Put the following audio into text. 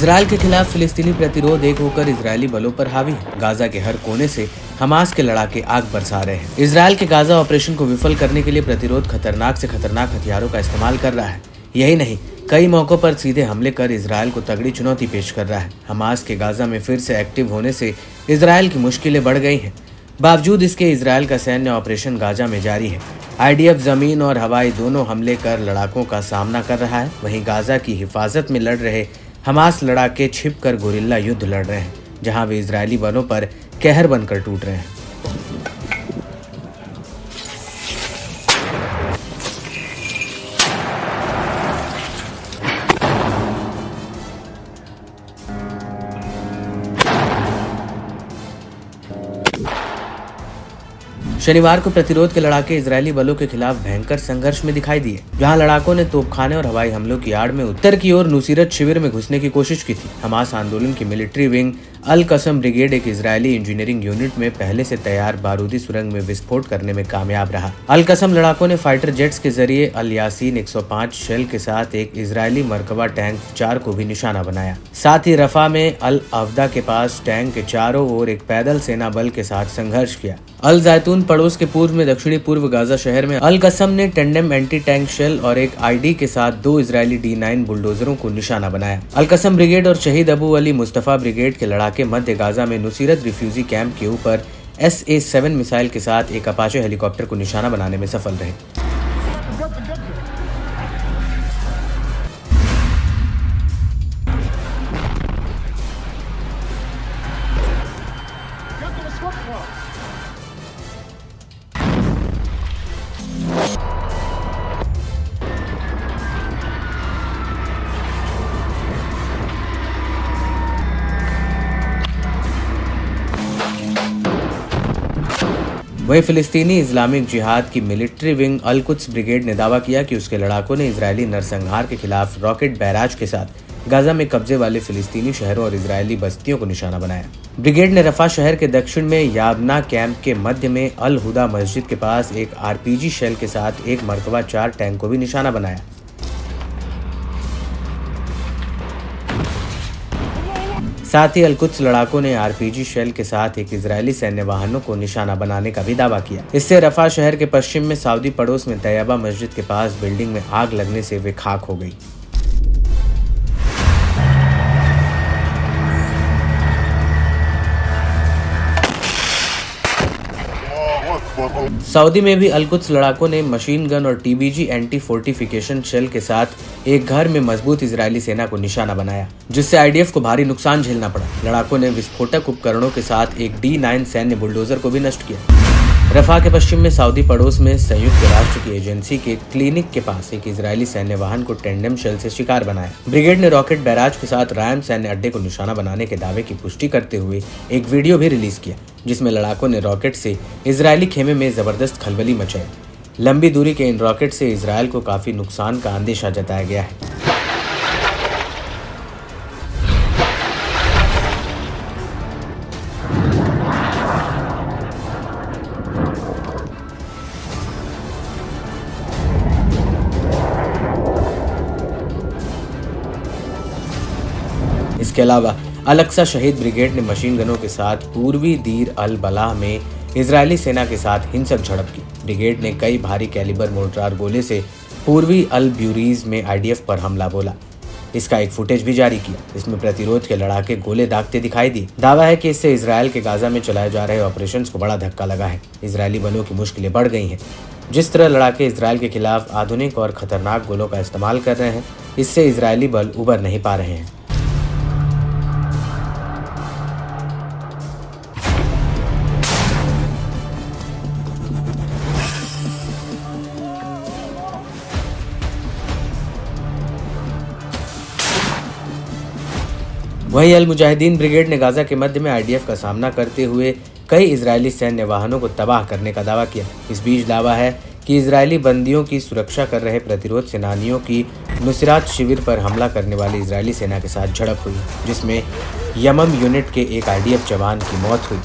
Israel के खिलाफ फिलिस्तीनी प्रतिरोध एक होकर इजरायली बलों पर हावी है। गाजा के हर कोने से हमास के लड़ाके आग बरसा रहे हैं। इजरायल के गाजा ऑपरेशन को विफल करने के लिए प्रतिरोध खतरनाक से खतरनाक हथियारों का इस्तेमाल कर रहा है। यही नहीं, कई मौकों पर सीधे हमले कर इजरायल को तगड़ी चुनौती पेश कर रहा है। हमास के गाजा में फिर से एक्टिव होने से इजरायल की मुश्किलें बढ़ गई हैं। बावजूद इसके इजरायल का सैन्य ऑपरेशन गाजा में जारी है। IDF जमीन और हवाई दोनों हमले कर लड़ाकों का सामना कर रहा है। वहीं गाजा की हिफाजत में लड़ रहे हमास लड़ाके छिप कर गोरिल्ला युद्ध लड़ रहे हैं, जहां वे इजरायली बलों पर कहर बनकर टूट रहे हैं। शनिवार को प्रतिरोध के लड़ाके इजरायली बलों के खिलाफ भयंकर संघर्ष में दिखाई दिए, जहां लड़ाकों ने तोपखाने और हवाई हमलों की आड़ में उत्तर की ओर नुसीरत शिविर में घुसने की कोशिश की थी। हमास आंदोलन की मिलिट्री विंग अल कसम ब्रिगेड एक इजरायली इंजीनियरिंग यूनिट में पहले से तैयार बारूदी सुरंग में विस्फोट करने में कामयाब रहा। अल कसम लड़ाकों ने फाइटर जेट्स के जरिए अल यासीन 105 शेल के साथ एक इजरायली मरकबा टैंक 4 को भी निशाना बनाया। साथ ही रफा में अल अवदा के पास टैंक के चारों ओर एक पैदल सेना बल के साथ संघर्ष किया। अल जैतून पड़ोस के पूर्व में दक्षिणी पूर्व गाजा शहर में अल कसम ने टेंडेम एंटी टैंक शेल और एक ID के साथ 2 इजरायली D9 बुलडोजरों को निशाना बनाया। अल कसम ब्रिगेड और शहीद अबू अली मुस्तफा ब्रिगेड के लड़ाके मध्य गाजा में नुसीरत रिफ्यूजी कैंप के ऊपर SA-7 मिसाइल के साथ एक अपाचे हेलीकॉप्टर को निशाना बनाने में सफल रहे। वहीं फिलिस्तीनी इस्लामिक जिहाद की मिलिट्री विंग अल कुद्स ब्रिगेड ने दावा किया कि उसके लड़ाकों ने इजरायली नरसंहार के खिलाफ रॉकेट बैराज के साथ गाजा में कब्जे वाले फिलिस्तीनी शहरों और इजरायली बस्तियों को निशाना बनाया। ब्रिगेड ने रफा शहर के दक्षिण में याबना कैंप के मध्य में अल हुदा मस्जिद के पास एक RPG शेल के साथ एक मरकबा 4 टैंक को भी निशाना बनाया। साथ ही अल कुद्स लड़ाकों ने RPG शेल के साथ एक इजरायली सैन्य वाहनों को निशाना बनाने का भी दावा किया। इससे रफा शहर के पश्चिम में सऊदी पड़ोस में तैयबा मस्जिद के पास बिल्डिंग में आग लगने से वे खाक हो गई। सऊदी में भी अल कुद्स लड़ाकों ने मशीन गन और TBG एंटी फोर्टिफिकेशन शेल के साथ एक घर में मजबूत इजरायली सेना को निशाना बनाया, जिससे IDF को भारी नुकसान झेलना पड़ा। लड़ाकों ने विस्फोटक उपकरणों के साथ एक D9 सैन्य बुलडोजर को भी नष्ट किया। रफा के पश्चिम में सऊदी पड़ोस में संयुक्त राष्ट्र की एजेंसी के क्लिनिक के पास एक इजरायली सैन्य वाहन को टेंडेम शेल से शिकार बनाया। ब्रिगेड ने रॉकेट बैराज के साथ रायम सैन्य अड्डे को निशाना बनाने के दावे की पुष्टि करते हुए एक वीडियो भी रिलीज किया, जिसमें लड़ाकों ने रॉकेट से इजरायली खेमे में जबरदस्त खलबली मचाई। लंबी दूरी के इन रॉकेट से इजरायल को काफी नुकसान का अंदेशा जताया गया है। इसके अलावा अल-अक्सा शहीद ब्रिगेड ने मशीन गनों के साथ पूर्वी दीर अल बलाह में इजरायली सेना के साथ हिंसक झड़प की। ब्रिगेड ने कई भारी कैलिबर मोर्टार गोले से पूर्वी अल ब्यूरीज में IDF पर हमला बोला। इसका एक फुटेज भी जारी किया। इसमें प्रतिरोध के लड़ाके गोले दागते दिखाई दिए। दावा है कि इससे इजरायल के गाजा में चलाए जा रहे ऑपरेशंस को बड़ा धक्का लगा है। इजरायली बलों की मुश्किलें बढ़ गई हैं। जिस तरह लड़ाके इजरायल के खिलाफ आधुनिक और खतरनाक गोलों का इस्तेमाल कर रहे हैं, इससे इजरायली बल उबर नहीं पा रहे हैं। वहीं अल मुजाहिदीन ब्रिगेड ने गाजा के मध्य में IDF का सामना करते हुए कई इजरायली सैन्य वाहनों को तबाह करने का दावा किया। इस बीच दावा है कि इजरायली बंदियों की सुरक्षा कर रहे प्रतिरोध सेनानियों की नुसरात शिविर पर हमला करने वाली इजरायली सेना के साथ झड़प हुई, जिसमें यमम यूनिट के एक IDF जवान की मौत हुई।